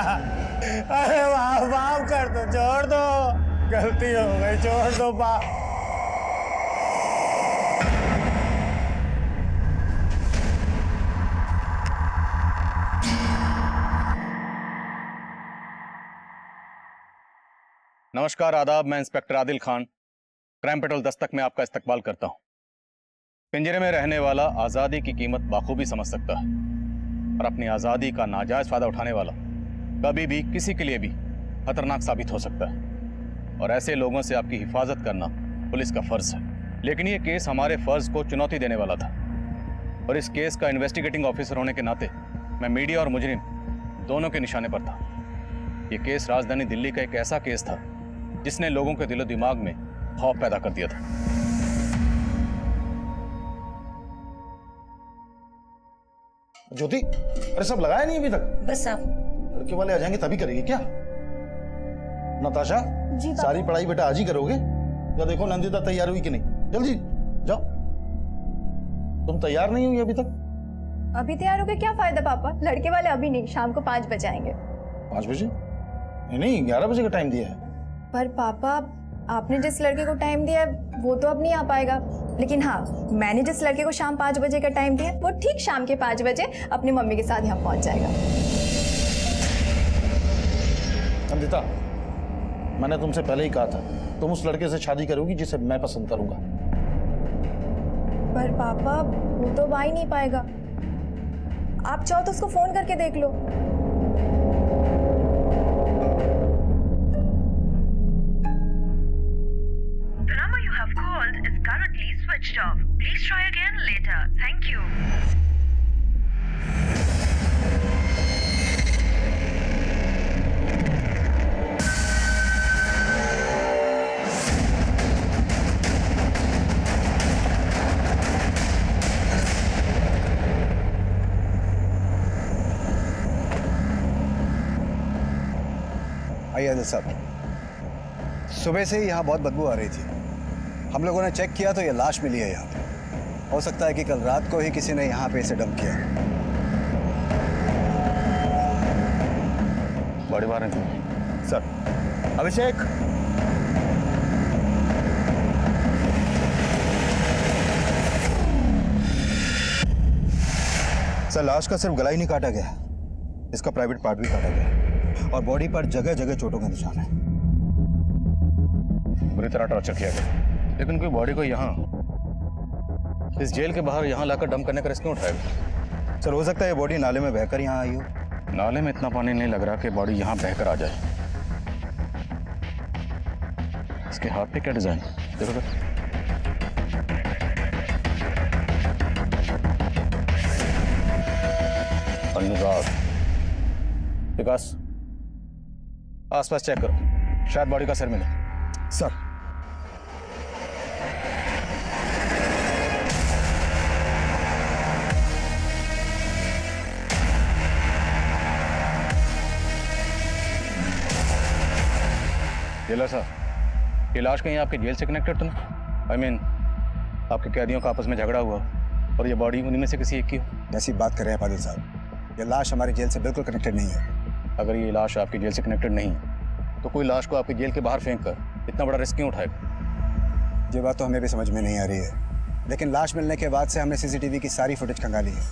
अरे माफ कर दो, छोड़ दो, गलती हो गई, छोड़ दो नमस्कार, आदाब। मैं inspector Adil Khan, crime petrol Dastak में आपका इस्तकबाल करता हूं। पिंजरे में रहने वाला आजादी की कीमत बाखूबी समझ सकता है और अपनी आजादी का नाजायज फायदा उठाने वाला कभी भी किसी के लिए भी खतरनाक साबित हो सकता है और ऐसे लोगों से आपकी हिफाजत करना पुलिस का फर्ज है। लेकिन यह केस हमारे फर्ज को चुनौती देने वाला था और इस केस का इन्वेस्टिगेटिंग ऑफिसर होने के नाते मैं मीडिया और मुजरिम दोनों के निशाने पर था। यह केस राजधानी दिल्ली का एक ऐसा केस था जिसने लोगों के दिलो दिमाग में खौफ पैदा कर दिया था। ज्योति, अरे सब लगाया नहीं अभी तक? बस आप लड़के वाले आ जाएंगे तभी करेगी क्या? नताशा, जी सारी पढ़ाई बेटा आज ही करोगे? या देखो नंदिता तैयार हुई कि नहीं, जल्दी जाओ। तुम तैयार नहीं हुई अभी तक? अभी तैयार हो गए क्या फायदा पापा, लड़के वाले अभी नहीं, शाम को 5 बजे आएंगे। 5 बजे? नहीं, 11 बजे का टाइम दिया है। पर पापा, आपने जिस लड़के को टाइम दिया है वो तो अब नहीं आ पाएगा, लेकिन हाँ, मैंने जिस लड़के को शाम 5 बजे का टाइम दिया वो ठीक शाम के 5 बजे अपनी मम्मी के साथ यहाँ पहुँच जाएगा। नंदिता, मैंने तुमसे पहले ही कहा था तुम उस लड़के से शादी करोगी जिसे मैं पसंद करूंगा। पर पापा, वो तो आ ही नहीं पाएगा। आप चाहो तो उसको फोन करके देख लो। Switched off. Please try again later. Thank you. आइए आदिल साहब, सुबह से ही यहाँ बहुत बदबू आ रही थी। हम लोगों ने चेक किया तो ये लाश मिली है यहाँ पे। हो सकता है कि कल रात को ही किसी ने यहाँ पे इसे डंप किया। बड़ी बात है सर। अभिषेक, सर, लाश का सिर्फ गला ही नहीं काटा गया, इसका प्राइवेट पार्ट भी काटा गया और बॉडी पर जगह जगह चोटों का निशान है। बुरी तरह टॉर्चर किया गया, लेकिन कोई बॉडी को यहाँ इस जेल के बाहर यहाँ लाकर डंप करने का रिस्क क्यों उठाएगा? सर, हो सकता है ये बॉडी नाले में बहकर यहाँ आई हो। नाले में इतना पानी नहीं लग रहा कि बॉडी यहाँ बहकर आ जाए। इसके हाथ पे क्या डिजाइन, देखो तो। अनुराग, विकास, आसपास चेक करो, शायद बॉडी का सिर मिले। सर, जेलर साहब, ये लाश कहीं आपके जेल से कनेक्टेड तो नहीं? I mean, आपके कैदियों का आपस में झगड़ा हुआ और ये बॉडी उन्हीं में से किसी एक की हो। ऐसी बात कर रहे हैं पादिल साहब, ये लाश हमारी जेल से बिल्कुल कनेक्टेड नहीं है। अगर ये लाश आपकी जेल से कनेक्टेड नहीं तो कोई लाश को आपकी जेल के बाहर फेंक कर इतना बड़ा रिस्क क्यों उठाएगा? ये बात तो हमें भी समझ में नहीं आ रही है, लेकिन लाश मिलने के बाद से हमने CCTV की सारी फुटेज खंगाली है,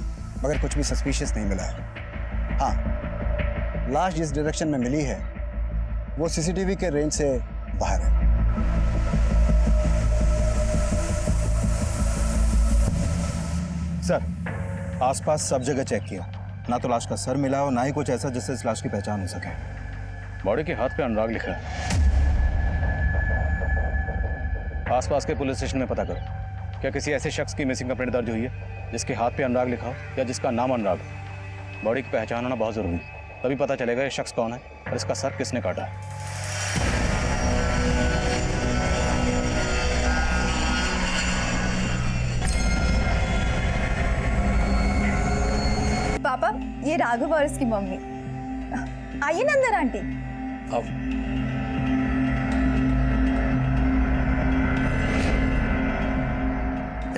मगर कुछ भी सस्पिशियस नहीं मिला है। हाँ, लाश जिस डायरेक्शन में मिली है वो CCTV के रेंज से बाहर है। सर, आसपास सब जगह चेक किया, ना तो लाश का सर मिला और ना ही कुछ ऐसा जिससे इस लाश की पहचान हो सके। बॉडी के हाथ पे अनुराग लिखा है। आसपास के पुलिस स्टेशन में पता करो, क्या किसी ऐसे शख्स की मिसिंग कंप्लेंट दर्ज हुई है जिसके हाथ पे अनुराग लिखा हो या जिसका नाम अनुराग हो? बॉडी की पहचान होना बहुत जरूरी है, तभी पता चलेगा ये शख्स कौन है और इसका सर किसने काटा है। पापा, ये राघव और इसकी मम्मी। आइए ना अंदर आंटी। अब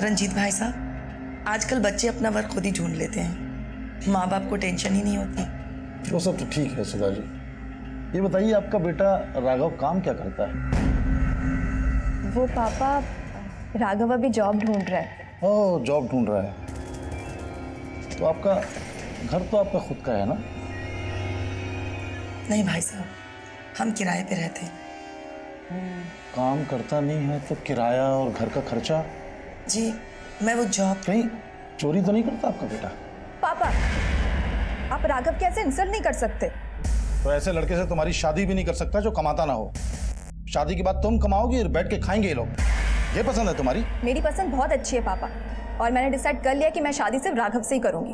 रंजीत भाई साहब, आजकल बच्चे अपना वर्क खुद ही ढूंढ लेते हैं। माँ बाप को टेंशन ही नहीं होती। वो सब तो ठीक है सुधा जी। ये बताइए आपका बेटा राघव काम क्या करता है? वो पापा, राघव अभी जॉब ढूंढ रहा है। ओह, जॉब ढूंढ रहा है। तो आपका घर तो आपका खुद का है ना? नहीं भाई साहब, हम किराए पे रहते हैं। काम करता नहीं है तो किराया और घर का खर्चा? जी, मैं वो जॉब कहीं चोरी तो नहीं करता आपका बेटा? पापा, आप राघव के ऐसे इंसल्ट नहीं कर सकते। तो ऐसे लड़के से तुम्हारी शादी भी नहीं कर सकता जो कमाता ना हो। शादी के बाद तुम कमाओगी और बैठ के खाएंगे ये लोग। ये पसंद है तुम्हारी? मेरी पसंद बहुत अच्छी है पापा, और मैंने डिसाइड कर लिया कि मैं शादी सिर्फ राघव से ही करूंगी।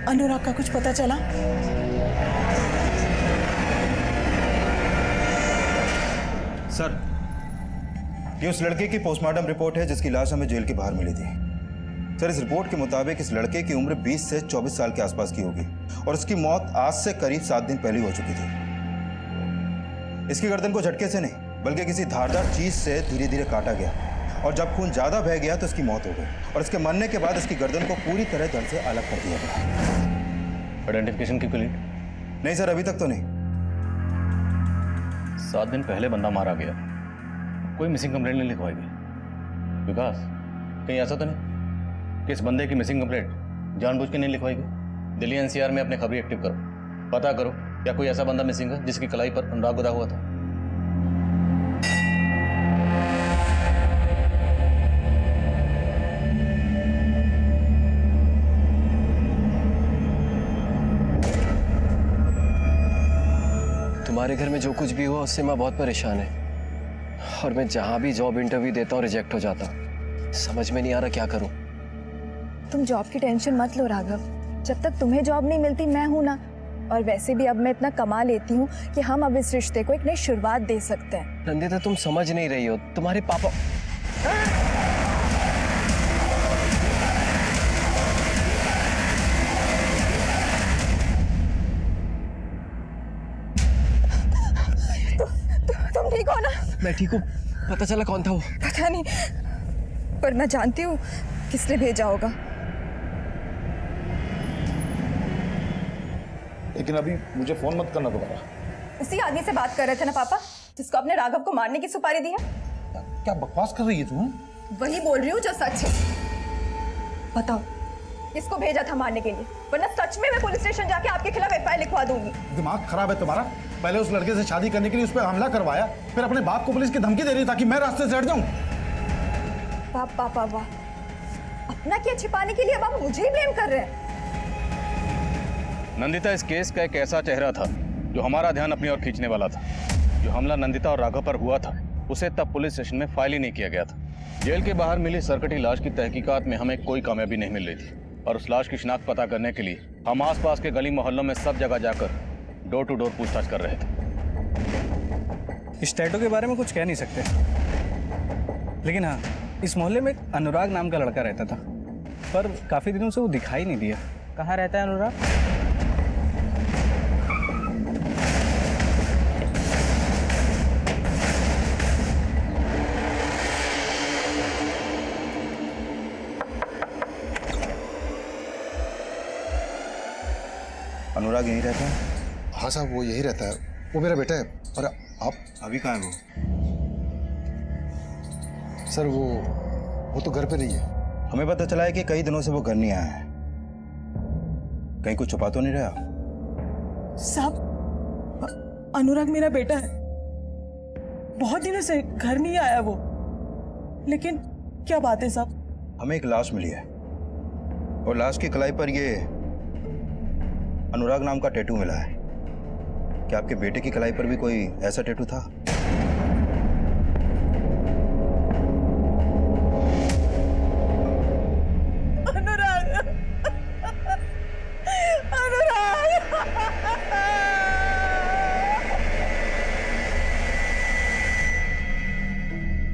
अनुराग का कुछ पता चला? सर, ये उस लड़के की पोस्टमार्टम रिपोर्ट है जिसकी लाश हमें जेल के बाहर मिली थी। सर, इस रिपोर्ट के मुताबिक इस लड़के की उम्र 20 से 24 साल के आसपास की होगी और उसकी मौत आज से करीब 7 दिन पहले हो चुकी थी। इसकी गर्दन को झटके से नहीं बल्कि किसी धारदार चीज से धीरे धीरे काटा गया और जब खून ज्यादा बह गया तो इसकी मौत हो गई और इसके मरने के बाद इसकी गर्दन को पूरी तरह धड़ से अलग कर दिया गया। आइडेंटिफिकेशन की क्लीन? नहीं सर, अभी तक तो नहीं। 7 दिन पहले बंदा मारा गया, कोई मिसिंग कंप्लेंट नहीं लिखवाई गई। विकास, कहीं ऐसा तो नहीं कि इस बंदे की मिसिंग कंप्लेंट जानबूझ के नहीं लिखवाई गई? दिल्ली एनसीआर में अपने खबरी एक्टिव करो, पता करो क्या कोई ऐसा बंदा मिसिंग है जिसकी कलाई पर अनुराग गुदा हुआ था। तुम्हारे घर में जो कुछ भी हुआ उससे मैं बहुत परेशान है और मैं जहां भी जॉब इंटरव्यू देता हूँ रिजेक्ट हो जाता हूँ। समझ में नहीं आ रहा क्या करूं। तुम जॉब की टेंशन मत लो राघव, जब तक तुम्हें जॉब नहीं मिलती मैं हूं ना। और वैसे भी अब मैं इतना कमा लेती हूँ कि हम अब इस रिश्ते को एक नई शुरुआत दे सकते हैं। नंदिता, तुम समझ नहीं रही हो। तुम्हारे पापा तुम ठीक हो ना? मैं ठीक हूँ। पता चला कौन था वो? पता नहीं, पर मैं जानती हूँ किसने भेजा होगा। लेकिन अभी मुझे फोन मत करना दोबारा। उसी आदमी से बात कर रहे थे ना पापा, जिसको अपने राघव को मारने की सुपारी दी है? क्या बकवास कर रही है तुम? वही बोल रही हूँ जो सच है। बताओ, किसको भेजा था मारने के लिए? वरना सच में मैं पुलिस स्टेशन जाके आपके खिलाफ एफआईआर लिखवा दूंगी। दिमाग खराब है तुम्हारा? पहले उस लड़के से शादी करने के लिए उस पर हमला करवाया, फिर अपने बाप को पुलिस की धमकी दे रही ताकि मैं रास्ते से हट जाऊं। पापा वाह, अपना क्या छिपाने के लिए अब आप मुझे ही ब्लेम कर रहे हैं? नंदिता इस केस का एक ऐसा चेहरा था जो हमारा ध्यान अपनी ओर खींचने वाला था। जो हमला नंदिता और राघव पर हुआ था उसे तब पुलिस स्टेशन में फाइल ही नहीं किया गया था। जेल के बाहर मिली सरकटी लाश की तहकीकात में हमें कोई कामयाबी नहीं मिल रही थी और उस लाश की शिनाख्त पता करने के लिए हम आसपास के गली मोहल्लों में सब जगह जाकर डोर टू डोर पूछताछ कर रहे थे। इस टैटू के बारे में कुछ कह नहीं सकते, लेकिन हाँ, इस मोहल्ले में एक अनुराग नाम का लड़का रहता था, पर काफी दिनों से वो दिखाई नहीं दिया। कहाँ रहता है अनुराग? अनुराग यहीं रहता है? हाँ साहब, वो यही रहता है। वो मेरा बेटा है। और आप? अभी कहाँ है वो? सर वो तो घर पे नहीं है। हमें पता चला है कि कई दिनों से वो घर नहीं आया है। कहीं कुछ छुपा तो नहीं रहा? साहब, अनुराग मेरा बेटा है। बहुत दिनों से घर नहीं आया वो। लेकिन क्या बात है साहब? हमें एक लाश मिली है और लाश की कलाई पर ये अनुराग नाम का टैटू मिला है। क्या आपके बेटे की कलाई पर भी कोई ऐसा टैटू था? अनुराग, अनुराग,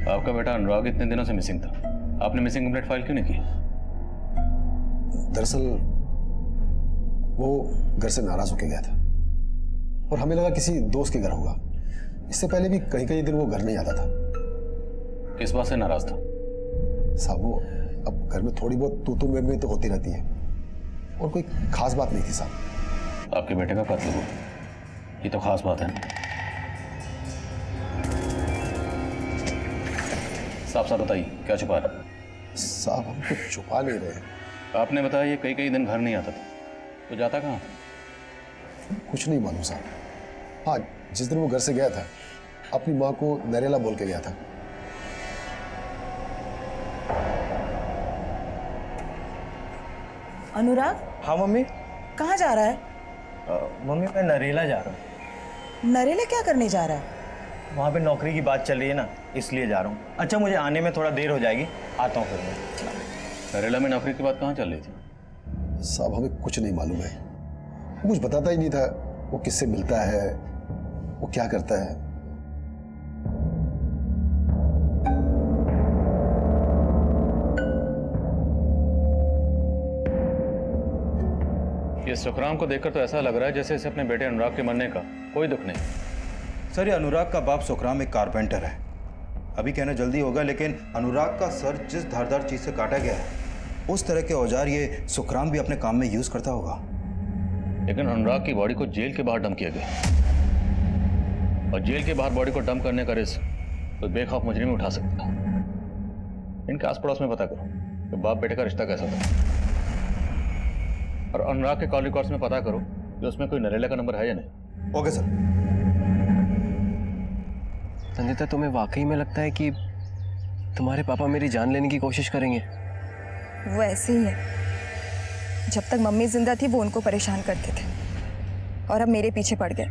आपका बेटा अनुराग इतने दिनों से मिसिंग था, आपने मिसिंग कंप्लेंट फाइल क्यों नहीं की? दरअसल वो घर से नाराज होके गया था और हमें लगा किसी दोस्त के घर होगा। इससे पहले भी कई कई दिन वो घर नहीं आता था। किस बात से नाराज था? साहब वो अब घर में थोड़ी बहुत तू में तो होती रहती है और कोई खास बात नहीं थी साहब। आपके बेटे का कत्ल हुआ, ये तो खास बात है। साफ साफ बताइए, क्या छुपा रहा? साहब हम कुछ छुपा नहीं रहे। आपने बताया ये कई दिन घर नहीं आता था, तो जाता कहाँ? कुछ नहीं मालूम साहब। हाँ, जिस दिन वो घर से गया था अपनी माँ को नरेला बोल के गया था। अनुराग, हाँ मम्मी। कहाँ जा रहा है? मम्मी मैं नरेला जा रहा हूँ। नरेला क्या करने जा रहा है? वहाँ पे नौकरी की बात चल रही है ना, इसलिए जा रहा हूँ। अच्छा मुझे आने में थोड़ा देर हो जाएगी, आता हूँ फिर मैं। नरेला में नौकरी की बात कहाँ चल रही थी? साहब हमें कुछ नहीं मालूम है। वो कुछ बताता ही नहीं था। वो किससे मिलता है, वो क्या करता है। ये सुखराम को देखकर तो ऐसा लग रहा है जैसे इसे अपने बेटे अनुराग के मरने का कोई दुख नहीं। सर ये अनुराग का बाप सुखराम एक कारपेंटर है। अभी कहना जल्दी होगा, लेकिन अनुराग का सर जिस धारदार चीज से काटा गया है उस तरह के औजार ये सुखराम भी अपने काम में यूज करता होगा। लेकिन अनुराग की बॉडी को जेल के बाहर डंप किया गया, और जेल के बाहर बॉडी को डंप करने का रिस्क कोई बेखौफ मुजरिम उठा सकता है। इनके आस पड़ोस में पता करो कि बाप बेटे का रिश्ता कैसा था, और अनुराग के कॉल रिकॉर्ड्स में पता करो कि उसमें कोई नरेला का नंबर है या नहीं। Okay sir. नंदिता, तुम्हें वाकई में लगता है कि तुम्हारे पापा मेरी जान लेने की कोशिश करेंगे? वो ऐसे ही है। जब तक मम्मी जिंदा थी वो उनको परेशान करते थे और अब मेरे पीछे पड़ गए।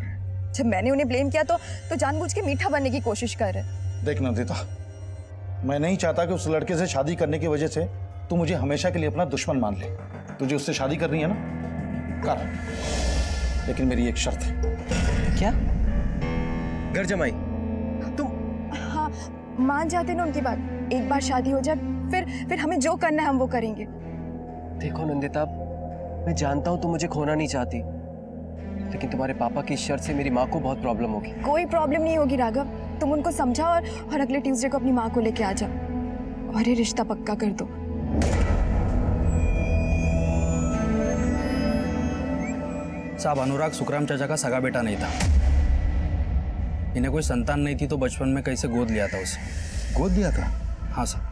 जब मैंने उन्हें ब्लेम किया तो जानबूझ के मीठा बनने की कोशिश कर रहे। देख नंदिता, मैं नहीं चाहता कि उस लड़के से शादी करने की वजह से तू मुझे हमेशा के लिए अपना दुश्मन मान ले। तुझे उससे शादी करनी है ना, कर, लेकिन मेरी एक शर्त है। क्या? घर जमाई? हाँ, मान जाते ना उनकी बात। एक बार शादी हो जाए फिर हमें जो करना है हम वो करेंगे। देखो नंदिता, मैं जानता हूँ तुम मुझे खोना नहीं चाहती, लेकिन तुम्हारे पापा की शर्त से मेरी माँ को बहुत प्रॉब्लम होगी। कोई प्रॉब्लम नहीं होगी राघव, तुम उनको समझाओ और अगले ट्यूसडे को अपनी माँ को लेके आ जाओ और ये रिश्ता पक्का कर दो। साहब अनुराग सुखराम चाचा का सगा बेटा नहीं था। इन्हें कोई संतान नहीं थी तो बचपन में कैसे गोद लिया था उसे। गोद दिया था? हाँ साहब।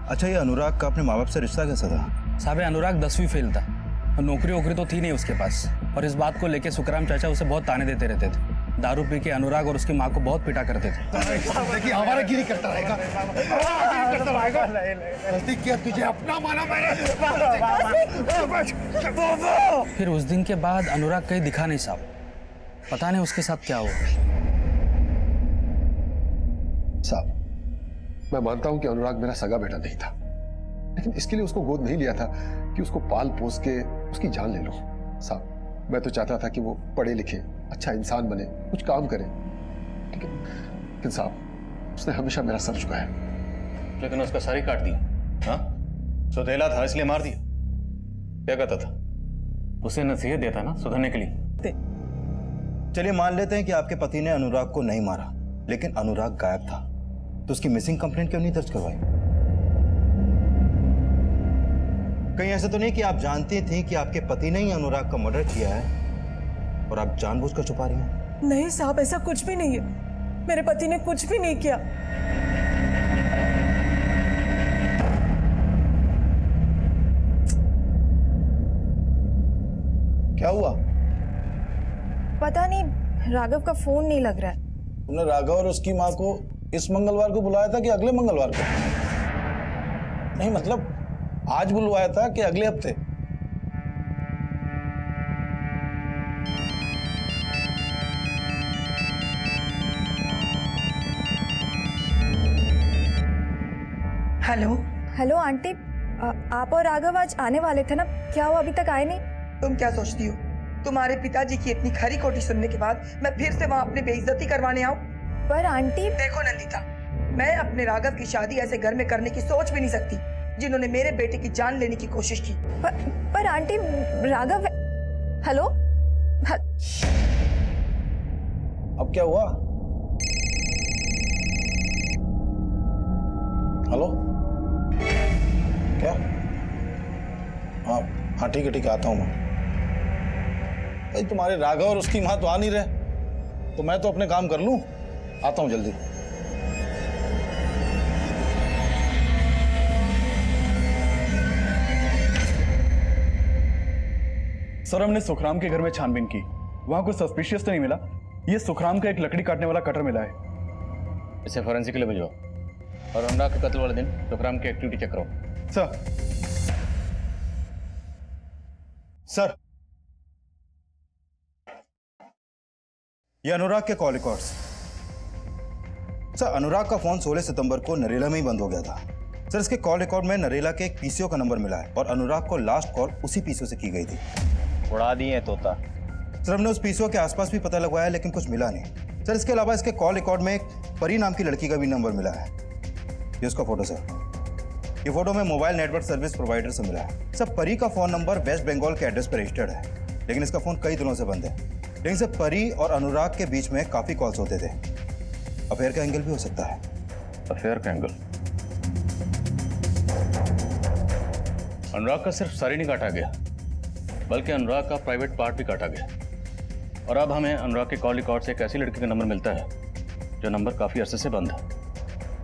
अच्छा, ये अनुराग का अपने माँ बाप से रिश्ता कैसा था? साहब अनुराग 10वीं फेल था और नौकरी वोकरी तो थी नहीं उसके पास, और इस बात को लेके सुखराम चाचा उसे बहुत ताने देते रहते थे। दारू पी के अनुराग और उसकी माँ को बहुत पिटा करते थे। देखिए हमारा गिरी करता रहेगा। गलती किया, तुझे अपना माना मैंने। फिर उस दिन के बाद अनुराग कहीं दिखा नहीं साहब, पता नहीं उसके साथ क्या हुआ। साहब मैं मानता हूं कि अनुराग मेरा सगा बेटा नहीं था, लेकिन इसके लिए उसको गोद नहीं लिया था कि उसको पाल पोस के उसकी जान ले लो। साहब मैं तो चाहता था कि वो पढ़े लिखे, अच्छा इंसान बने, कुछ काम करे, लेकिन साहब उसने हमेशा मेरा सर झुकाया। लेकिन उसका सर ही काट दिया। हाँ, सौतेला था इसलिए मार दिया? क्या कहता था? उसे नसीहत देता ना सुधरने के लिए। चलिए मान लेते हैं कि आपके पति ने अनुराग को नहीं मारा, लेकिन अनुराग गायब था, तो उसकी मिसिंग कंप्लेंट क्यों नहीं दर्ज करवाई? कहीं ऐसा तो नहीं कि आप जानती थी कि आपके पति ने ही अनुराग का मर्डर किया है और आप जानबूझकर छुपा रही हैं? नहीं साहब, ऐसा कुछ भी नहीं है। मेरे पति ने कुछ भी नहीं किया। क्या हुआ? पता नहीं, राघव का फोन नहीं लग रहा है। तुमने राघव और उसकी माँ को इस मंगलवार को बुलाया था कि अगले मंगलवार को? नहीं मतलब आज बुलवाया था कि अगले हफ्ते? हेलो हेलो आंटी, आप और राघव आज आने वाले थे ना, क्या वो अभी तक आए नहीं? तुम क्या सोचती हो, तुम्हारे पिताजी की इतनी खरी खोटी सुनने के बाद मैं फिर से वहां अपनी बेइज्जती करवाने आऊं? पर आंटी। देखो नंदिता, मैं अपने राघव की शादी ऐसे घर में करने की सोच भी नहीं सकती जिन्होंने मेरे बेटे की जान लेने की कोशिश की। पर आंटी राघव। हेलो। अब क्या हुआ? हेलो, क्या? हाँ हाँ, ठीक है आता हूँ मैं। भाई तुम्हारे राघव और उसकी माँ तो आ नहीं रहे, तो मैं तो अपने काम कर लूं, आता हूँ जल्दी। सर हमने सुखराम के घर में छानबीन की, वहां कुछ सस्पिशियस तो नहीं मिला। ये सुखराम का एक लकड़ी काटने वाला कटर मिला है। इसे फॉरेंसिक के लिए भिजवाओ और अनुराग के कत्ल वाले दिन सुखराम की एक्टिविटी चेक करो। सर सर ये अनुराग के कॉल रिकॉर्ड्स। सर अनुराग का फोन 16 सितंबर को नरेला में ही बंद हो गया था। सर इसके कॉल रिकॉर्ड में नरेला के एक पीसीओ का नंबर मिला है और अनुराग को लास्ट कॉल उसी पीसीओ से की गई थी। उड़ा दिए तोता। सर हमने उस पीसीओ के आसपास भी पता लगवाया लेकिन कुछ मिला नहीं। सर इसके अलावा इसके कॉल रिकॉर्ड में एक परी नाम की लड़की का भी नंबर मिला है। ये उसका फोटो सर, ये फोटो में मोबाइल नेटवर्क सर्विस प्रोवाइडर से मिला है। सर परी का फोन नंबर वेस्ट बंगाल के एड्रेस पर रजिस्टर्ड है, लेकिन इसका फोन कई दिनों से बंद है। लेकिन सर परी और अनुराग के बीच में काफी कॉल्स होते थे। अफेयर का एंगल भी हो सकता है। अफेयर का एंगल? अनुराग का सिर्फ सर ही नहीं काटा गया, बल्कि अनुराग का प्राइवेट पार्ट भी काटा गया। और अब हमें अनुराग के कॉल रिकॉर्ड से एक ऐसी लड़की का नंबर मिलता है जो नंबर काफी अरसे से बंद है।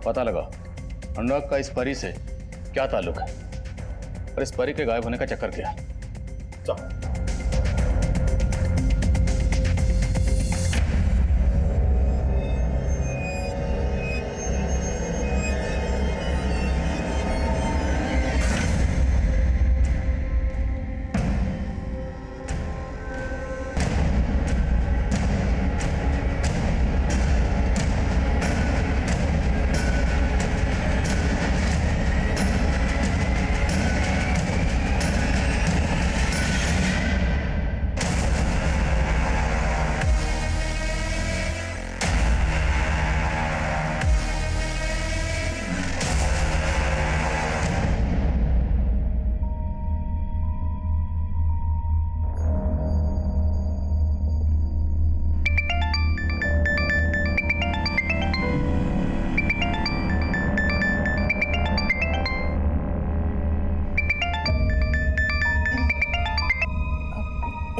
पता लगा अनुराग का इस परी से क्या ताल्लुक है और इस परी के गायब होने का चक्कर क्या है। चलो।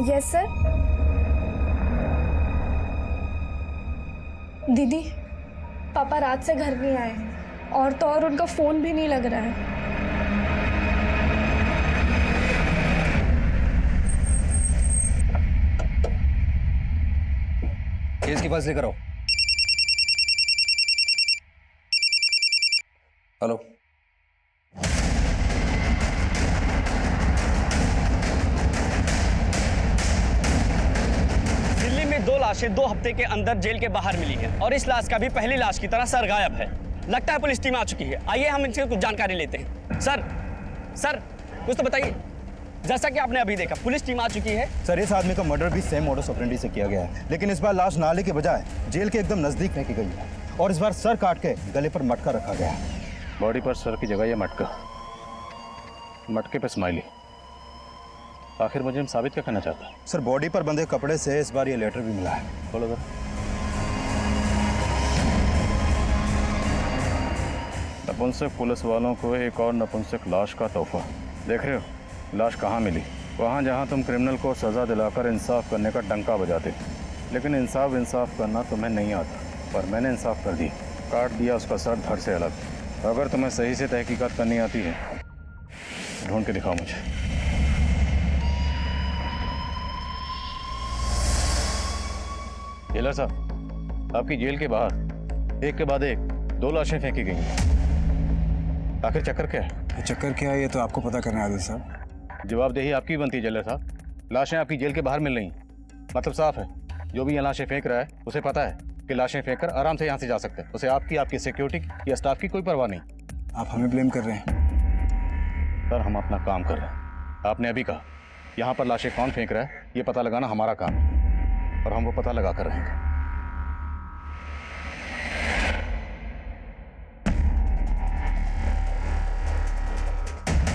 Yes sir. दीदी पापा रात से घर नहीं आए हैं और तो और उनका फोन भी नहीं लग रहा है। केस के पास लेकर आओ। हेलो। दिल्ली में 2 लाशें 2 हफ्ते के अंदर जेल के बाहर मिली हैं और इस लाश का भी पहली लाश की तरह सर गायब है। लगता है पुलिस टीम आ चुकी है। आइए हम इनसे कुछ जानकारी लेते हैं। सर कुछ तो बताइए। जैसा कि आपने अभी देखा पुलिस टीम आ चुकी है। सर इस आदमी का मर्डर भी सेम मोडस ऑपरेंडी से किया गया है, लेकिन इस बार लाश नाले के बजाय जेल के एकदम नजदीक फेंकी गई है और इस बार सर काट के गले पर मटका रखा गया है। बॉडी पर सर की जगह ये मटका, मटके पे स्माइली। आखिर मुझे साबित क्या करना चाहता है? सर बॉडी पर बंधे कपड़े से इस बार ये लेटर भी मिला है। बोलो सर। नपुंसक पुलिस वालों को एक और नपुंसक लाश का तोहफा। देख रहे हो लाश कहाँ मिली? वहाँ जहाँ तुम क्रिमिनल को सज़ा दिलाकर इंसाफ करने का डंका बजाते, लेकिन इंसाफ करना तुम्हें नहीं आता। पर मैंने इंसाफ कर दी, काट दिया उसका सर धड़ से अलग। अगर तुम्हें सही से तहकीकात करनी आती है ढूंढ के दिखाओ मुझे। जेलर साहब, आपकी जेल के बाहर एक के बाद एक 2 लाशें फेंकी गई हैं। आखिर चक्कर क्या है? चक्कर क्या है ये तो आपको पता करना है आदिल साहब। जवाबदेही आपकी बनती है जेलर साहब। लाशें आपकी जेल के बाहर मिल रही, मतलब साफ है जो भी यहाँ लाशें फेंक रहा है उसे पता है कि लाशें फेंक कर आराम से यहाँ से जा सकते हैं। उसे आपकी सिक्योरिटी या स्टाफ की कोई परवाह नहीं। आप हमें ब्लेम कर रहे हैं? सर हम अपना काम कर रहे हैं। आपने अभी कहा यहाँ पर लाशें कौन फेंक रहा है ये पता लगाना हमारा काम है और हम वो पता लगा कर रहेंगे।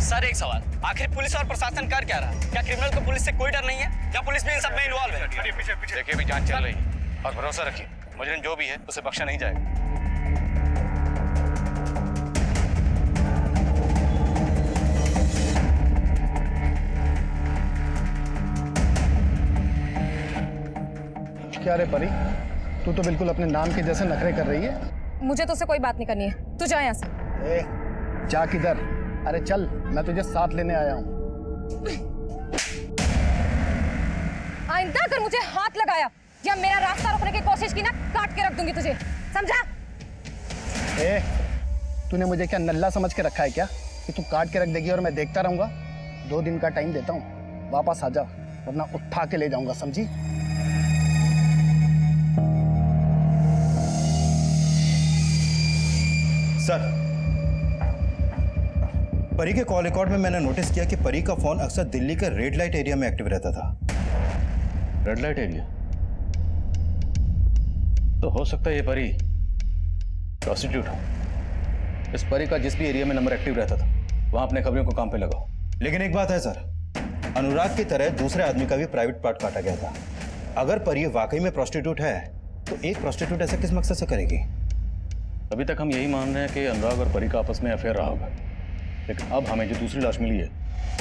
सर एक सवाल, आखिर पुलिस और प्रशासन कर क्या रहा है? क्या क्रिमिनल को पुलिस से कोई डर नहीं है? क्या पुलिस भी इन सब में इन्वॉल्व है? देखिए अभी जांच चल रही है और भरोसा रखिए मुजरिम जो भी है उसे बख्शा नहीं जाएगा। क्या रे परी, तू तो बिल्कुल अपने नाम के जैसे नखरे कर रही है। मुझे तो उससे कोई बात नहीं करनी है, तू जा यहाँ से। ए, जा किधर? अरे चल, मैं तुझे साथ लेने आया हूँ। आइंदा अगर मुझे हाथ लगाया या मेरा रास्ता रोकने की कोशिश की ना, काट के रख दूंगी तुझे, समझा? ए, तूने मुझे क्या नल्ला समझ के रखा है क्या कि तू काट के रख देगी और मैं देखता रहूंगा? 2 दिन का टाइम देता हूँ, वापस आ जा वरना उठा के ले जाऊंगा, समझी? सर, परी के कॉल रिकॉर्ड में मैंने नोटिस किया कि परी का फोन अक्सर दिल्ली के रेड लाइट एरिया में एक्टिव रहता था। रेड लाइट एरिया तो हो सकता है ये परी प्रोस्टिट्यूट हो। इस परी का जिस भी एरिया में नंबर एक्टिव रहता था वहां अपने खबरियों को काम पे लगाओ। लेकिन एक बात है सर, अनुराग की तरह दूसरे आदमी का भी प्राइवेट पार्ट काटा गया था। अगर परी वाकई में प्रोस्टिट्यूट है तो एक प्रोस्टिट्यूट ऐसा किस मकसद से करेगी? अभी तक हम यही मान रहे हैं कि अनुराग और परी का आपस में अफेयर रहा होगा, लेकिन अब हमें जो दूसरी लाश मिली है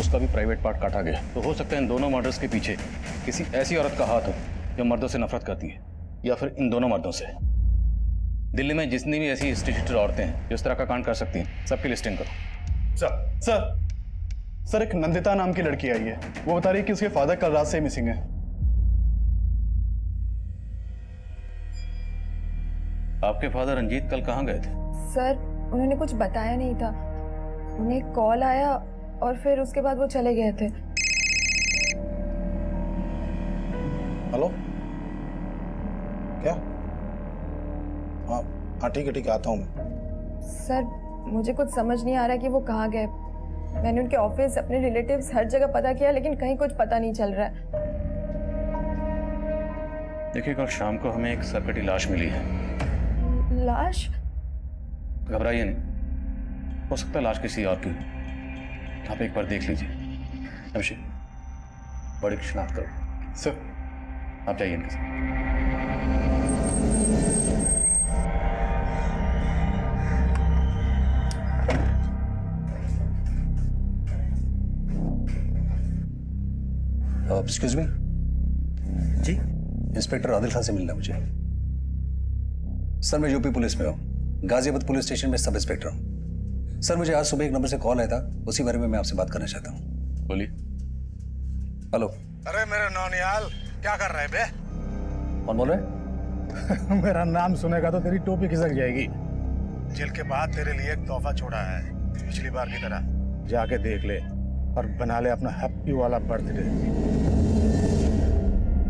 उसका भी प्राइवेट पार्ट काटा गया। तो हो सकता है इन दोनों मर्डर्स के पीछे किसी ऐसी औरत का हाथ हो जो मर्दों से नफरत करती है, या फिर इन दोनों मर्दों से। दिल्ली में जितनी भी ऐसी इंस्टीट्यूटेड औरतें हैं जो इस तरह का कांड कर सकती हैं, सबकी लिस्टिंग करो। सर एक नंदिता नाम की लड़की आई है, वो बता रही है कि उसके फादर कल रात से मिसिंग है। आपके फादर रंजीत कल कहाँ गए थे? सर उन्होंने कुछ बताया नहीं था, उन्हें कॉल आया और फिर उसके बाद वो चले गए थे। हेलो, क्या? हाँ ठीक है आता हूँ मैं। सर मुझे कुछ समझ नहीं आ रहा कि वो कहाँ गए। मैंने उनके ऑफिस, अपने रिलेटिव्स, हर जगह पता किया लेकिन कहीं कुछ पता नहीं चल रहा है। देखिए कल शाम को हमें एक सरकटी लाश मिली है। लाश? घबराइए नहीं, हो सकता है लाश किसी और की। आप एक बार देख लीजिए। अभिषेक, बड़ी की शिनाख्त करो। सर आप जाइए इनके साथ। एक्सक्यूज मी जी, इंस्पेक्टर आदिल खान से मिलना मुझे। सर मैं यूपी पुलिस में हूँ, गाजियाबाद पुलिस स्टेशन में सब इंस्पेक्टर हूँ। सर मुझे आज सुबह एक नंबर से कॉल आया था, उसी बारे में मैं आपसे बात करना चाहता हूँ। बोलिए। हेलो। अरे मेरे नौनियाल, क्या कर रहे बे? कौन बोल रहे हैं? मेरा नाम सुनेगा तो तेरी टोपी खिसक जाएगी। जेल के बाद तेरे लिए एक तोहफा छोड़ा है, पिछली बार की तरह। जाके देख ले और बना ले अपना हैप्पी वाला बर्थडे।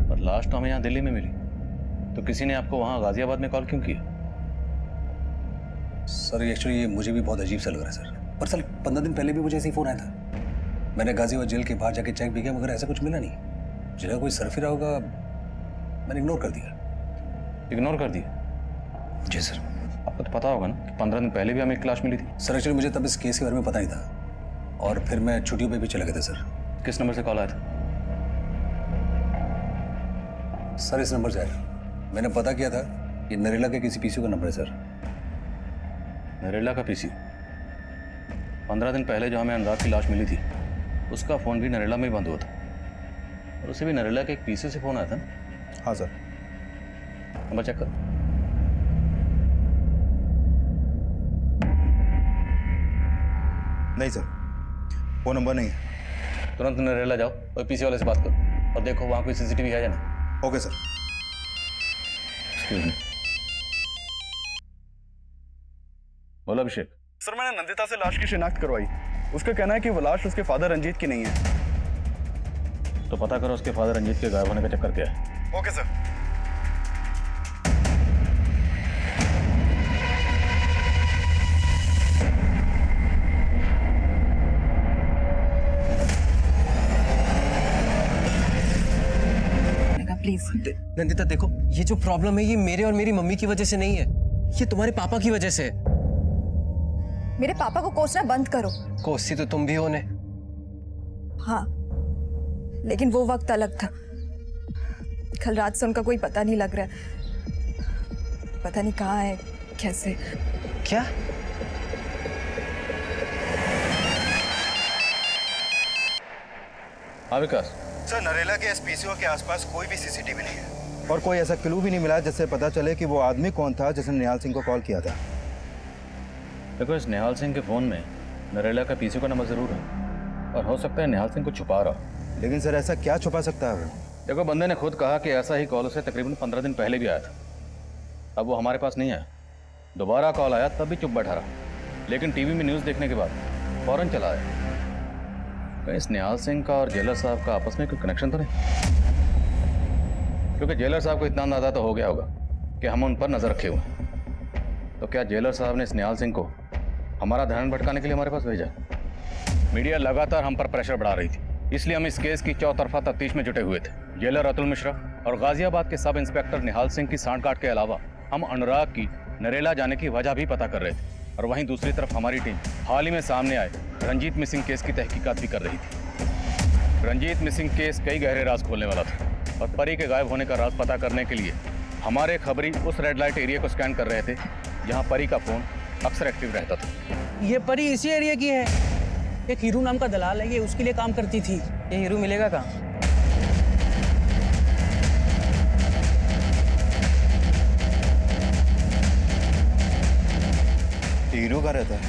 पर लाश तो हमें यहाँ दिल्ली में मिली, तो किसी ने आपको वहाँ गाजियाबाद में कॉल क्यों किया? सर एक्चुअली ये मुझे भी बहुत अजीब सा लग रहा है सर। पर सर 15 दिन पहले भी मुझे ऐसे ही फोन आया था। मैंने गाजियाबाद जेल के बाहर जाके चेक भी किया मगर ऐसा कुछ मिला नहीं। जगह कोई सरफिरा होगा, मैंने इग्नोर कर दिया। इग्नोर कर दिया? जी सर। आपको तो पता होगा ना कि 15 दिन पहले भी हमें एक लाश मिली थी। सर एक्चुअली मुझे तब इस केस के बारे में पता नहीं था और फिर मैं छुट्टियों पे भी चला गया था सर। किस नंबर से कॉल आया था? सर इस नंबर से आया। मैंने पता किया था ये नरेला के किसी पीसी का नंबर है सर। नरेला का पीसी? 15 दिन पहले जो हमें अनुराग की लाश मिली थी उसका फ़ोन भी नरेला में ही बंद हुआ था, और उसे भी नरेला के एक पीसी से फ़ोन आया था ना? हाँ सर। नंबर चेक करो। नहीं सर, वो नंबर नहीं है। तुरंत नरेला जाओ और पीसी वाले से बात करो और देखो वहाँ कोई सीसीटीवी है या नहीं। Okay sir. Excuse me. बोलो अभिषेक। सर मैंने नंदिता से लाश की शिनाख्त करवाई, उसका कहना है कि वो लाश उसके फादर रंजीत की नहीं है। तो पता करो उसके फादर रंजीत के गायब होने का चक्कर क्या है। Okay sir. प्लीज नंदिता देखो, ये जो प्रॉब्लम है ये मेरे और मेरी मम्मी की वजह से नहीं है, ये तुम्हारे पापा की वजह से है। मेरे पापा को कोसना बंद करो। कोसी तो तुम भी हो ने। हाँ, लेकिन वो वक्त अलग था। कल रात से उनका कोई पता नहीं लग रहा है। पता नहीं कहाँ है, कैसे। क्या? हाँ विकास। सर, नरेला के एसपीसीओ के आसपास कोई भी सीसीटीवी नहीं है और कोई ऐसा क्लू भी नहीं मिला जिससे पता चले कि वो आदमी कौन था जिसने निहाल सिंह को कॉल किया था। देखो, इस निहाल सिंह के फोन में नरेला का पीसी का नंबर जरूर है और हो सकता है निहाल सिंह को छुपा रहा। लेकिन सर, ऐसा क्या छुपा सकता है? देखो, बंदे ने खुद कहा कि ऐसा ही कॉल उसे तकरीबन 15 दिन पहले भी आया था। अब वो हमारे पास नहीं आया। दोबारा कॉल आया तब भी चुप बैठा रहा, लेकिन टीवी में न्यूज़ देखने के बाद फौरन चला आया। कहीं इस निहाल सिंह का और जेलर साहब का आपस में कोई कनेक्शन तो नहीं? क्योंकि जेलर साहब को इतना अंदाजा तो हो गया होगा कि हम उन पर नजर रखे हुए हैं। तो क्या जेलर साहब ने इस निहाल सिंह को हमारा ध्यान भटकाने के लिए हमारे पास भेजा? मीडिया लगातार हम पर प्रेशर बढ़ा रही थी, इसलिए हम इस केस की चौतरफा तफ्तीश में जुटे हुए थे। जेलर अतुल मिश्रा और गाजियाबाद के सब इंस्पेक्टर निहाल सिंह की सांठगांठ के अलावा हम अनुराग की नरेला जाने की वजह भी पता कर रहे थे। और वहीं दूसरी तरफ हमारी टीम हाल ही में सामने आए रंजीत मिसिंग केस की तहकीकात भी कर रही थी। रंजीत मिसिंग केस कई गहरे राज खोलने वाला था और परी के गायब होने का राज पता करने के लिए हमारे खबरी उस रेड लाइट एरिया को स्कैन कर रहे थे जहां परी का फोन अक्सर एक्टिव रहता था। ये परी इसी एरिया की है। एक हीरू नाम का दलाल है, ये उसके लिए काम करती थी। ये हीरू मिलेगा कहाँ? हीरो का रहता है।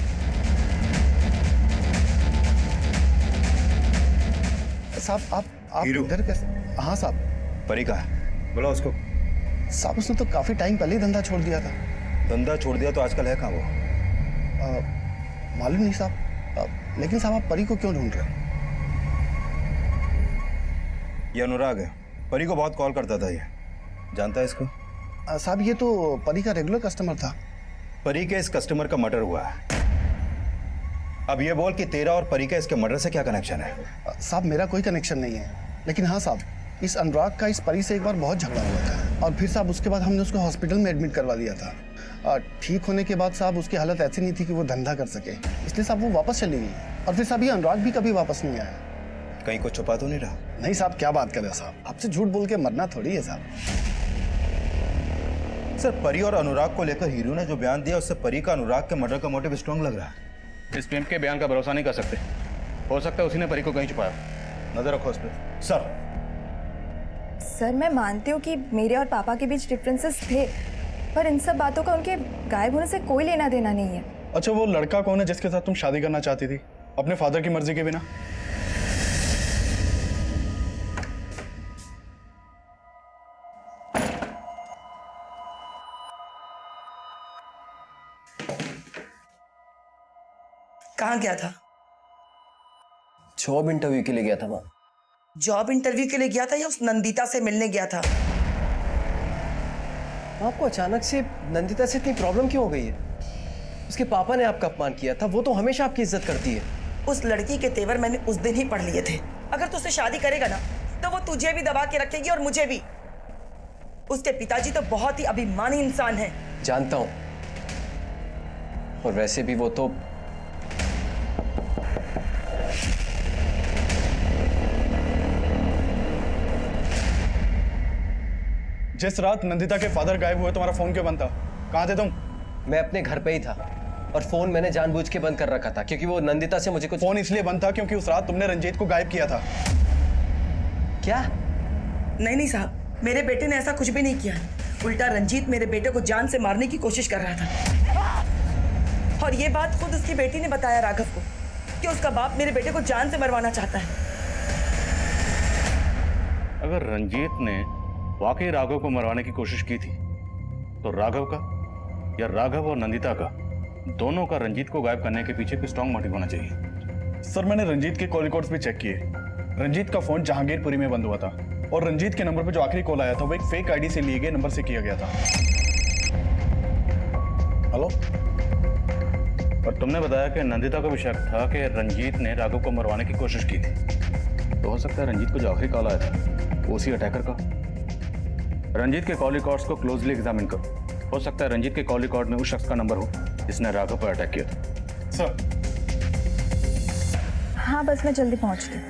साहब आप इधर कैसे? हाँ साहब। परी का है, बोला उसको। साहब उसने तो काफी टाइम पहले ही धंधा छोड़ दिया था। धंधा छोड़ दिया तो आजकल है कहाँ वो? मालूम नहीं साहब। लेकिन साहब आप परी को क्यों ढूंढ रहे हो? ये अनुराग है, परी को बहुत कॉल करता था। ये जानता है इसको? साहब ये तो परी का रेगुलर कस्टमर था। परी के इस कस्टमर का मर्डर हुआ है। अब ये बोल कि तेरा और परी का इसके मर्डर से क्या कनेक्शन है? साहब मेरा कोई कनेक्शन नहीं है, लेकिन हाँ साहब, इस अनुराग का इस परी से एक बार बहुत झगड़ा हुआ था और फिर साहब उसके बाद हमने उसको हॉस्पिटल में एडमिट करवा दिया था। ठीक होने के बाद साहब उसकी हालत ऐसी नहीं थी कि वो धंधा कर सके, इसलिए साहब वो वापस चली गई। और फिर साहब ये अनुराग भी कभी वापस नहीं आया। कहीं कुछ छुपा तो नहीं रहा? नहीं साहब, क्या बात कर रहे हैं साहब, आपसे झूठ बोल के मरना थोड़ी है साहब। सर, परी और अनुराग को लेकर हीरू ने जो बयान दिया उससे परी का अनुराग के मर्डर का मोटिव स्ट्रांग लग रहा है। इस पिंप के बयान का भरोसा नहीं कर सकते, हो सकता है उसी ने परी को कहीं छुपाया। नजर रखो उस पर। सर मैं मानती हूँ कि मेरे और पापा के बीच डिफरेंसेस थे, पर इन सब बातों का उनके गायब होने से कोई लेना देना नहीं है। अच्छा, वो लड़का कौन है जिसके साथ तुम शादी करना चाहती थी अपने फादर की मर्जी के बिना? कहाँ गया था? जॉब इंटरव्यू के लिए गया था माँ। जॉब इंटरव्यू के लिए गया था या उस नंदिता से मिलने गया था? आपको अचानक से नंदिता से इतनी प्रॉब्लम क्यों हो गई है? उसके पापा ने आपका अपमान किया था, वो तो हमेशा आपकी इज्जत करती है। उस लड़की के तेवर मैंने उस दिन ही पढ़ लिए थे। अगर तू उससे शादी करेगा ना तो वो तुझे भी दबा के रखेगी और मुझे भी। उसके पिताजी तो बहुत ही अभिमानी इंसान हैं। जानता हूं, और वैसे भी वो तो जिस रात नंदिता के फादर गायब हुए तुम्हारा फोन क्यों बंद था? कहाँ थे तुम? मैं अपने घर पे ही था और फोन मैंने जानबूझ के बंद कर रखा था क्योंकि वो नंदिता से मुझे कुछ। फोन इसलिए बंद था क्योंकि उस रात तुमने रंजीत को गायब किया था। क्या? नहीं साहब, मेरे बेटे ने ऐसा कुछ भी नहीं किया। उल्टा रंजीत मेरे बेटे को जान से मारने की कोशिश कर रहा था। और ये बात खुद उसकी बेटी ने बताया राघव को कि उसका बाप मेरे बेटे को जान से मरवाना चाहता है। अगर रंजीत ने वाकई राघव को मरवाने की कोशिश की थी तो राघव का या राघव और नंदिता का, दोनों का रंजीत को गायब करने के पीछे कोई स्ट्रॉन्ग मोटिव होना चाहिए। सर मैंने रंजीत के कॉल रिकॉर्ड्स भी चेक किए। रंजीत का फोन जहांगीरपुरी में बंद हुआ था और रंजीत के नंबर पर जो आखिरी कॉल आया था वो एक फेक आईडी से लिए गए नंबर से किया गया था। हेलो। और तुमने बताया कि नंदिता को भी शक था कि रंजीत ने राघव को मरवाने की कोशिश की थी, तो हो सकता है रंजीत को जो आखिरी कॉल आया था वो उसी अटैकर का। रंजीत के कॉल रिकॉर्ड्स को क्लोजली एग्जामिन करो, हो सकता है रंजीत के कॉल रिकॉर्ड में उस शख्स का नंबर हो जिसने राघव पर अटैक किया था। सर। हाँ बस मैं जल्दी पहुंचती हूँ।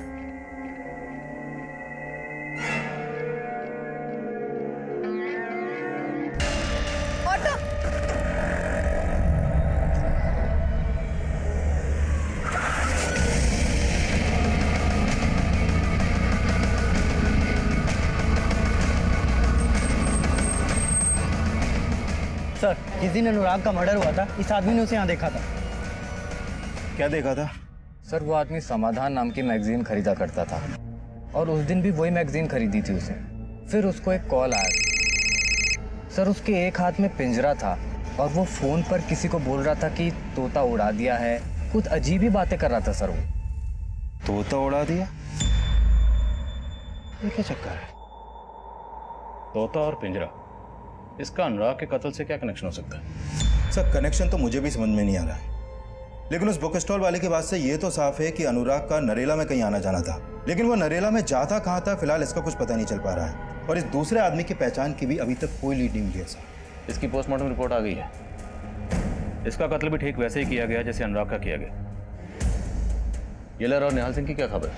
ऑटो। सर जिस दिन अनुराग का मर्डर हुआ था इस आदमी ने उसे यहाँ देखा था। क्या देखा था? सर वो आदमी समाधान नाम की मैगजीन खरीदा करता था और उस दिन भी वही मैगजीन खरीदी थी उसे। फिर उसको एक कॉल आया। सर उसके एक हाथ में पिंजरा था और वो फोन पर किसी को बोल रहा था कि तोता उड़ा दिया है, कुछ अजीब ही बातें कर रहा था सर वो। तोता उड़ा दिया? ये क्या चक्कर है? तोता और पिंजरा, इसका अनुराग के कत्ल से क्या कनेक्शन हो सकता है? सर कनेक्शन तो मुझे भी समझ में नहीं आ रहा है, लेकिन उस बुक स्टॉल वाले की बात से ये तो साफ है कि अनुराग का नरेला में कहीं आना जाना था, लेकिन वो नरेला में जाता कहाँ था फिलहाल इसका कुछ पता नहीं चल पा रहा है। और इस दूसरे आदमी की पहचान की भी अभी तक कोई लीड नहीं मिली है सर। इसकी पोस्टमार्टम रिपोर्ट आ गई है। इसका कत्ल भी ठीक वैसे ही किया गया जैसे अनुराग का किया गया। जेलर और निहाल सिंह की क्या खबर?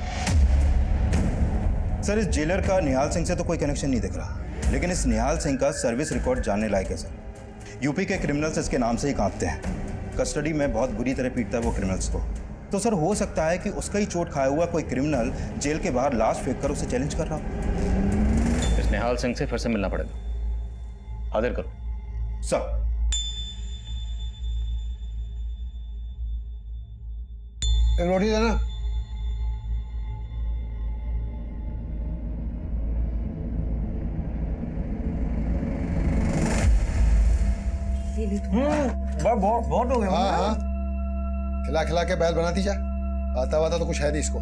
सर इस जेलर का निहाल सिंह से तो कोई कनेक्शन नहीं दिख रहा, लेकिन इस निहाल सिंह का सर्विस रिकॉर्ड जानने लायक है सर। यूपी के क्रिमिनल्स इसके नाम से ही कांपते हैं। कस्टडी में बहुत बुरी तरह पीटता है वो क्रिमिनल्स को। तो सर हो सकता है कि उसका ही चोट खाया हुआ कोई क्रिमिनल जेल के बाहर लाश फेंक कर उसे चैलेंज कर रहा हो। इस निहाल सिंह से फिर से मिलना पड़ेगा। हाजिर करो सर। एक रोटी देना। बहुत हो गया। हाँ हाँ, खिला खिला के बैल बनाती जा। आता वाता तो कुछ है नहीं इसको।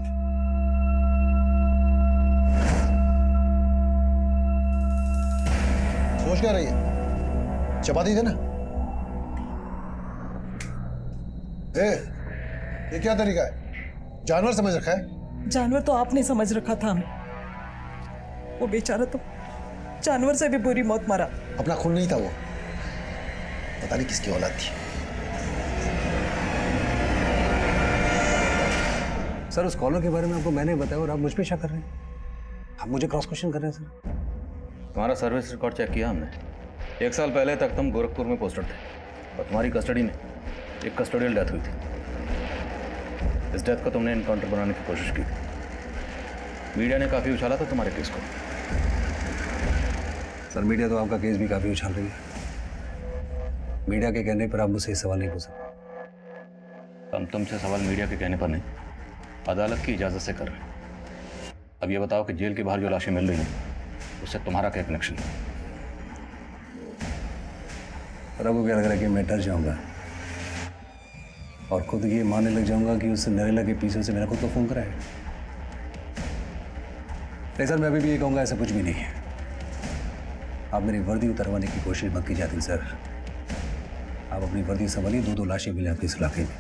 सोच क्या रही है? चपाती देना। ये क्या तरीका है? जानवर समझ रखा है? जानवर तो आपने समझ रखा था हमें। वो बेचारा तो जानवर से भी बुरी मौत मरा। अपना खून नहीं था वो, पता नहीं किसकी औलाद थी। सर उस कॉलर के बारे में आपको मैंने बताया और आप मुझ पे शक कर रहे हैं। आप मुझे क्रॉस क्वेश्चन कर रहे हैं सर। तुम्हारा सर्विस रिकॉर्ड चेक किया हमने। 1 साल पहले तक तुम गोरखपुर में पोस्टेड थे और तुम्हारी कस्टडी में एक कस्टोडियल डेथ हुई थी। इस डेथ को तुमने एनकाउंटर बनाने की कोशिश की। मीडिया ने काफ़ी उछाला था तुम्हारे केस को। सर मीडिया तो आपका केस भी काफी उछाल रही है। मीडिया के कहने पर आप मुझसे सवाल नहीं पूछ सकते। हम तुमसे सवाल मीडिया के कहने पर नहीं, अदालत की इजाज़त से कर रहे हैं। अब ये बताओ कि जेल के बाहर जो लाशें मिल रही हैं उससे तुम्हारा क्या कनेक्शन है? और आपको क्या लग रहा है कि मैं डर जाऊंगा और खुद ये मानने लग जाऊंगा कि उस नरेला के पीछे से मेरा खुद को फोन करा है? नहीं सर, मैं अभी भी ये कहूँगा ऐसा कुछ भी नहीं है। आप मेरी वर्दी उतरवाने की कोशिश मत कीजिए आदिल सर। आप अपनी वर्दी संभालिए। 2 लाशें मिले आपके इस इलाके में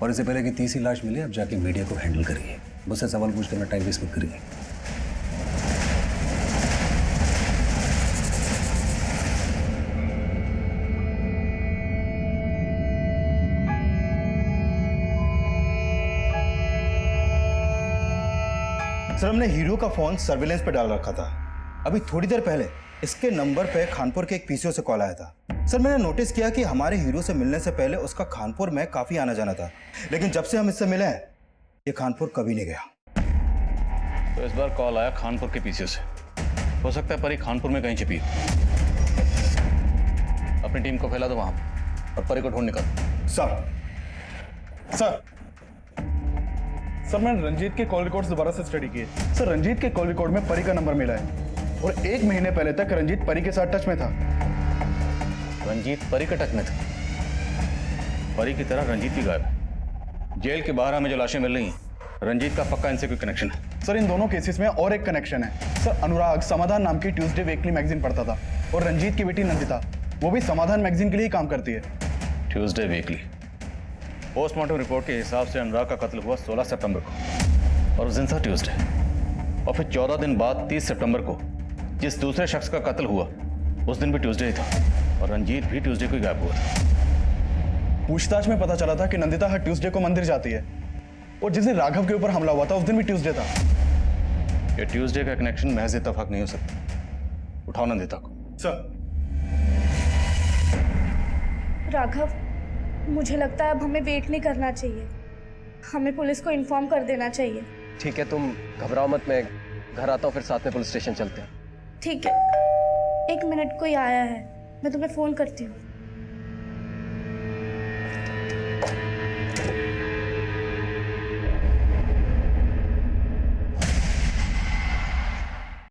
और इससे पहले कि तीसरी लाश मिले आप जाके मीडिया को हैंडल करिए। मुझसे सवाल पूछ करना टाइम वेस्ट मत करिए। सर हमने हीरो का फोन सर्विलेंस पे डाल रखा था। अभी थोड़ी देर पहले इसके नंबर पे खानपुर के एक पीसीओ से कॉल आया था। सर मैंने नोटिस किया कि हमारे हीरो से मिलने से पहले उसका खानपुर में काफी आना जाना था, लेकिन जब से हम इससे मिले हैं ये खानपुर कभी नहीं गया। तो इस बार कॉल आया खानपुर के पीछे से। हो सकता है परी खानपुर में कहीं छिपी। अपनी टीम को फैला दो वहां और परी को ढूंढ निकालो। सर मैंने रंजीत के कॉल रिकॉर्ड्स दोबारा से स्टडी किए। सर रंजीत के कॉल रिकॉर्ड में परी का नंबर मिला है और 1 महीने पहले तक रंजीत परी के साथ टच में था। रंजीत परी के टच में था? परी की तरह रंजीत भी गायब है। जेल के बाहर हमें जो लाशें मिल रही हैं, रंजीत का पक्का इनसे कोई कनेक्शन है। सर इन दोनों केसेस में और एक कनेक्शन है। सर अनुराग समाधान नाम की ट्यूसडे वीकली मैगजीन पढ़ता था और रंजीत की बेटी नंदिता वो भी समाधान मैगजीन के लिए ही काम करती है। Tuesday weekly. पोस्टमार्टम रिपोर्ट के हिसाब से अनुराग का कत्ल हुआ 16 सितंबर को और उस दिन था ट्यूसडे। और फिर 14 दिन बाद 30 सितंबर को जिस दूसरे शख्स का कत्ल हुआ उस दिन भी ट्यूसडे ही था और रंजीत भी ट्यूसडे को ही गायब हुआ था। पूछताछ में पता चला था कि नंदिता हर ट्यूसडे को मंदिर जाती है, और जिस दिन राघव के ऊपर हमला हुआ था उस दिन भी ट्यूसडे था। ये ट्यूसडे का कनेक्शन महज इत्तेफाक नहीं हो सकता। उठाओ नंदिता को। सर। राघव, मुझे लगता है अब हमें वेट नहीं करना चाहिए, हमें पुलिस को इन्फॉर्म कर देना चाहिए। ठीक है, तुम घबराओ मत, मैं घर आता हूँ, फिर साथ में पुलिस स्टेशन चलते हैं। ठीक है, 1 मिनट कोई आया है, मैं तुम्हें फोन करती हूँ।